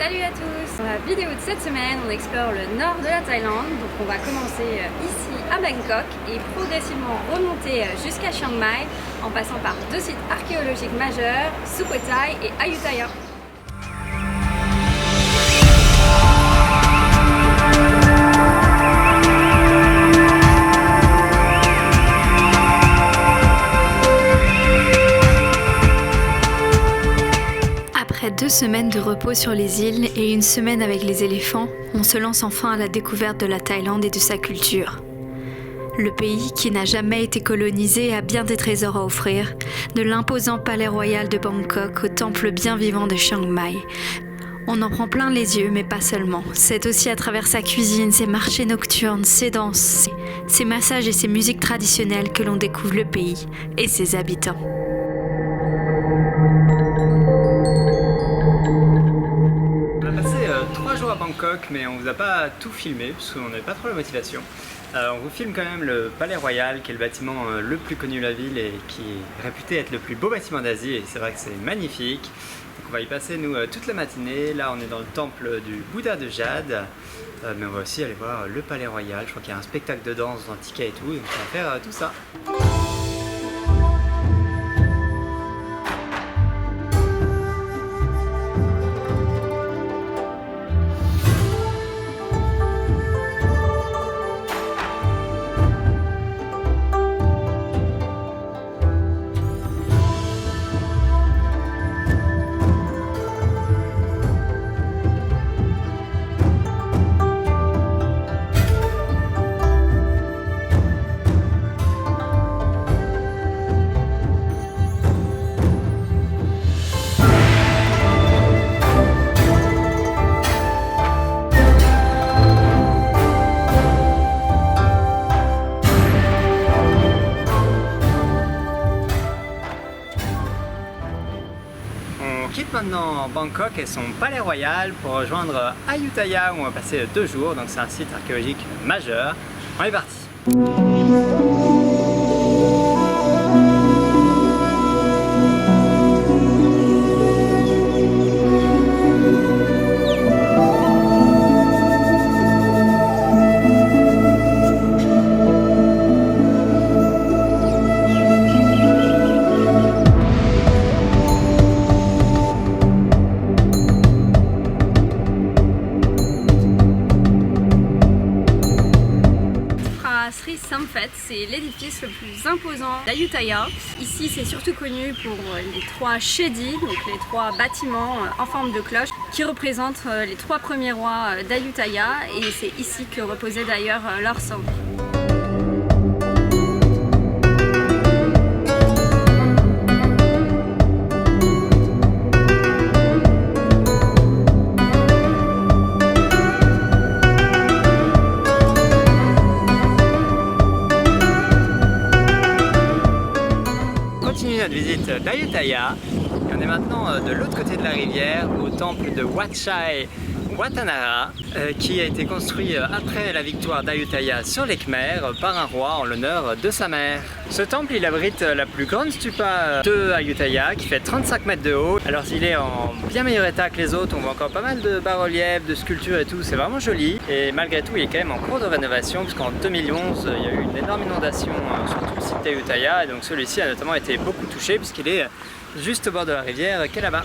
Salut à tous! Dans la vidéo de cette semaine, on explore le nord de la Thaïlande. Donc on va commencer ici à Bangkok et progressivement remonter jusqu'à Chiang Mai en passant par deux sites archéologiques majeurs, Sukhothai et Ayutthaya. Après 2 semaines de repos sur les îles et une semaine avec les éléphants, on se lance enfin à la découverte de la Thaïlande et de sa culture. Le pays, qui n'a jamais été colonisé, a bien des trésors à offrir, de l'imposant palais royal de Bangkok au temple bien vivant de Chiang Mai. On en prend plein les yeux, mais pas seulement. C'est aussi à travers sa cuisine, ses marchés nocturnes, ses danses, ses massages et ses musiques traditionnelles que l'on découvre le pays et ses habitants. À Bangkok, mais on vous a pas tout filmé parce qu'on n'avait pas trop la motivation. On vous filme quand même le Palais Royal, qui est le bâtiment le plus connu de la ville et qui est réputé être le plus beau bâtiment d'Asie, et c'est vrai que c'est magnifique. Donc on va y passer nous toute la matinée. Là on est dans le temple du Bouddha de Jade, mais on va aussi aller voir le Palais Royal. Je crois qu'il y a un spectacle de danse dans ticket et tout, donc on va faire tout ça. On quitte maintenant Bangkok et son palais royal pour rejoindre Ayutthaya où on va passer 2 jours, donc c'est un site archéologique majeur. On est parti! Sri Samphet, c'est l'édifice le plus imposant d'Ayutthaya. Ici, c'est surtout connu pour les 3 chedi, donc les 3 bâtiments en forme de cloche, qui représentent les 3 premiers rois d'Ayutthaya, et c'est ici que reposait d'ailleurs leur sang. Notre visite d'Ayutthaya et on est maintenant de l'autre côté de la rivière au temple de Wat Chai Watanara qui a été construit après la victoire d'Ayutthaya sur les Khmers par un roi en l'honneur de sa mère. Ce temple il abrite la plus grande stupa de Ayutthaya qui fait 35 mètres de haut. Alors il est en bien meilleur état que les autres, on voit encore pas mal de bas-reliefs, de sculptures et tout, c'est vraiment joli, et malgré tout il est quand même en cours de rénovation parce qu'en 2011 il y a eu une énorme inondation sur tout le site d'Ayutthaya, et donc celui-ci a notamment été beaucoup touché puisqu'il est juste au bord de la rivière qui est là-bas.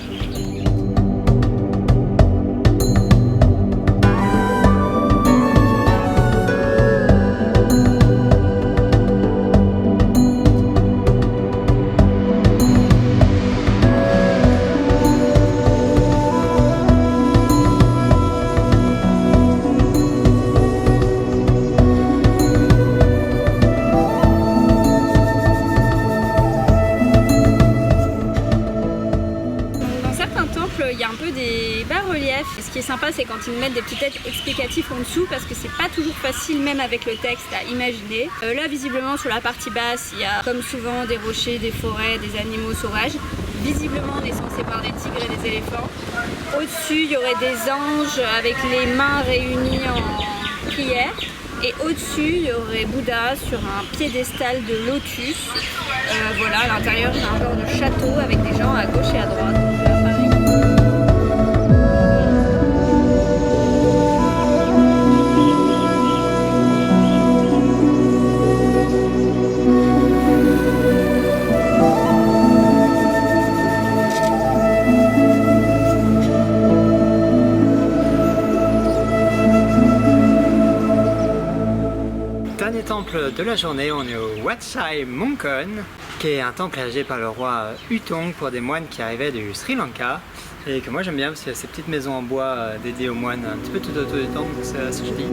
Il y a un peu des bas-reliefs. Ce qui est sympa, c'est quand ils mettent des petits textes explicatifs en dessous parce que c'est pas toujours facile, même avec le texte, à imaginer. Là, visiblement, sur la partie basse, il y a comme souvent des rochers, des forêts, des animaux sauvages. Visiblement, on est censé voir des tigres et des éléphants. Au-dessus, il y aurait des anges avec les mains réunies en prière. Et au-dessus, il y aurait Bouddha sur un piédestal de lotus. Voilà, à l'intérieur, il y a un genre de château avec des gens à gauche et à droite. Pareil. de la journée, on est au Wat Chai Mongkon, qui est un temple érigé par le roi Yu-Thong pour des moines qui arrivaient du Sri Lanka, et que moi j'aime bien parce qu'il y a ces petites maisons en bois dédiées aux moines un petit peu tout autour du temple, donc c'est assez joli.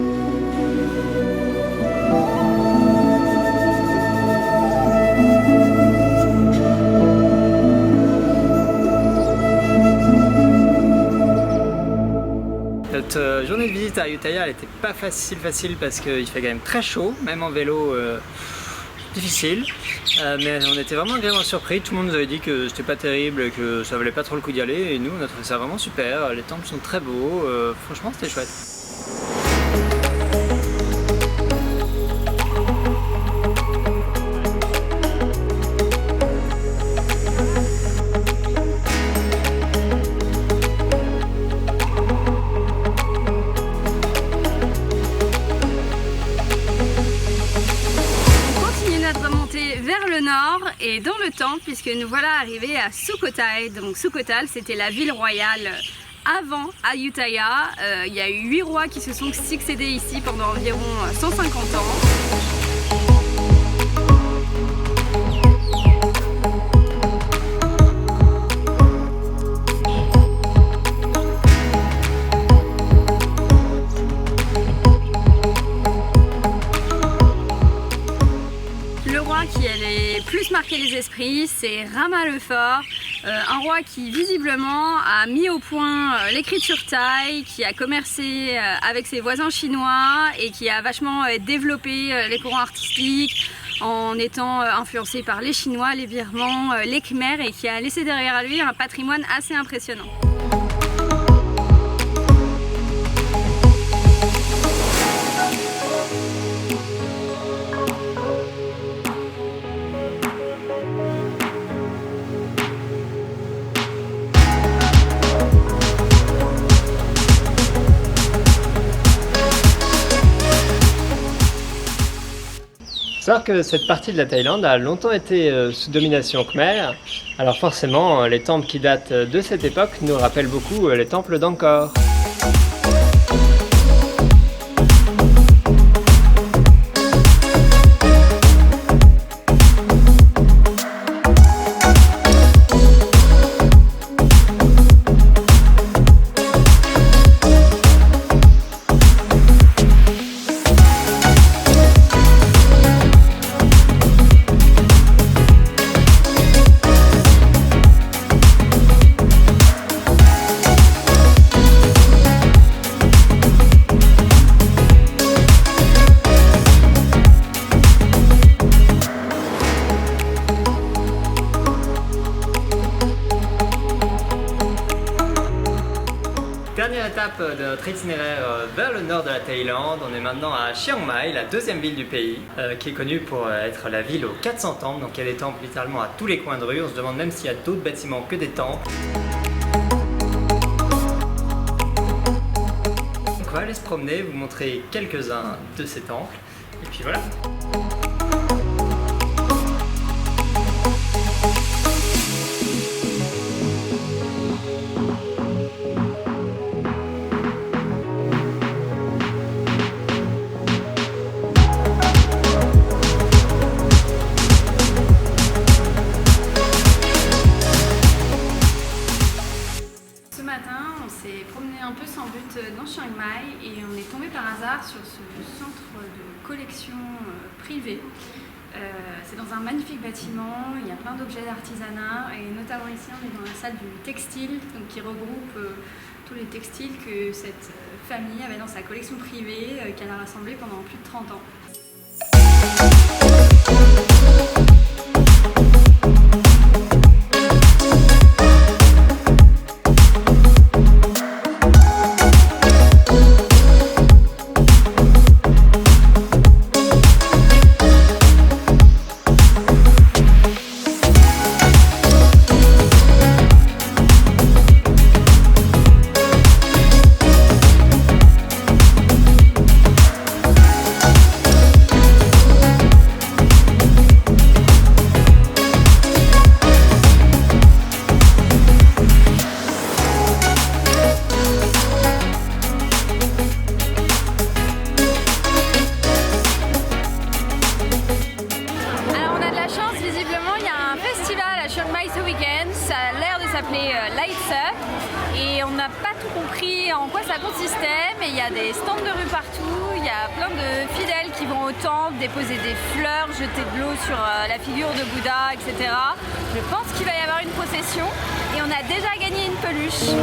Notre journée de visite à Ayutthaya, elle n'était pas facile parce qu'il fait quand même très chaud, même en vélo difficile, mais on était vraiment agréablement surpris. Tout le monde nous avait dit que c'était pas terrible et que ça valait pas trop le coup d'y aller, et nous on a trouvé ça vraiment super. Les temples sont très beaux, franchement c'était chouette. Vers le nord et dans le temple, puisque nous voilà arrivés à Sukhothai. Donc Sukhothai, c'était la ville royale avant Ayutthaya. Il y a eu 8 rois qui se sont succédés ici pendant environ 150 ans. Qui allait plus marquer les esprits, c'est Rama le Fort, un roi qui visiblement a mis au point l'écriture thaï, qui a commercé avec ses voisins chinois et qui a vachement développé les courants artistiques en étant influencé par les Chinois, les Birmans, les Khmers, et qui a laissé derrière lui un patrimoine assez impressionnant. Savoir que cette partie de la Thaïlande a longtemps été sous domination khmer, alors forcément les temples qui datent de cette époque nous rappellent beaucoup les temples d'Angkor. Dernière étape de notre itinéraire vers le nord de la Thaïlande. On est maintenant à Chiang Mai, la deuxième ville du pays, qui est connue pour être la ville aux 400 temples. Donc il y a des temples littéralement à tous les coins de rue. On se demande même s'il y a d'autres bâtiments que des temples. Donc on va aller se promener, vous montrer quelques-uns de ces temples. Et puis voilà. Un peu sans but dans Chiang Mai et on est tombé par hasard sur ce centre de collection privé. C'est dans un magnifique bâtiment, il y a plein d'objets d'artisanat et notamment ici on est dans la salle du textile, donc qui regroupe tous les textiles que cette famille avait dans sa collection privée qu'elle a rassemblée pendant plus de 30 ans. compris en quoi ça consistait, mais il y a des stands de rue partout, il y a plein de fidèles qui vont au temple déposer des fleurs, jeter de l'eau sur la figure de Bouddha, etc. Je pense qu'il va y avoir une procession et on a déjà gagné une peluche.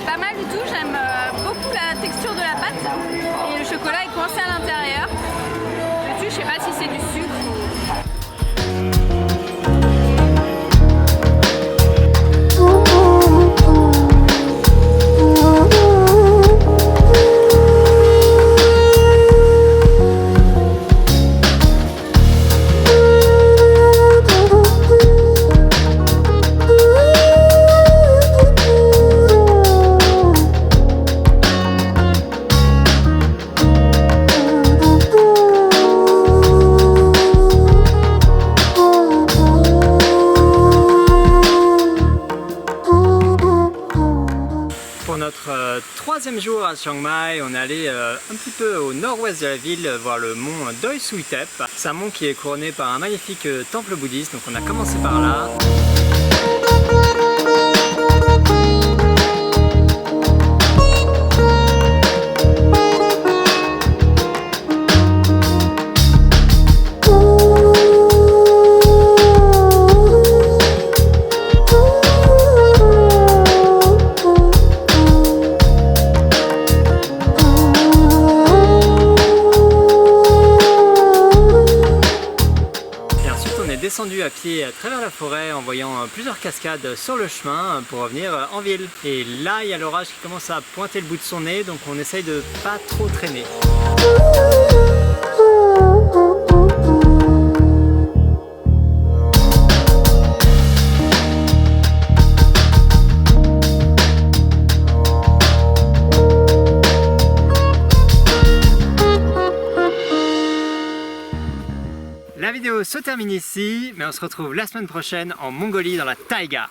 Pas mal du tout, j'aime beaucoup la texture de la pâte et le chocolat est coincé à l'intérieur. Dessus, je sais pas si c'est du sucre ou... Notre troisième jour à Chiang Mai, on est allé un petit peu au nord-ouest de la ville voir le mont Doi Sui Thep. C'est un mont qui est couronné par un magnifique temple bouddhiste, donc on a commencé par là. Descendu à pied à travers la forêt en voyant plusieurs cascades sur le chemin pour revenir en ville. Et là, il y a l'orage qui commence à pointer le bout de son nez, donc on essaye de pas trop traîner. La vidéo se termine ici, mais on se retrouve la semaine prochaine en Mongolie dans la taïga.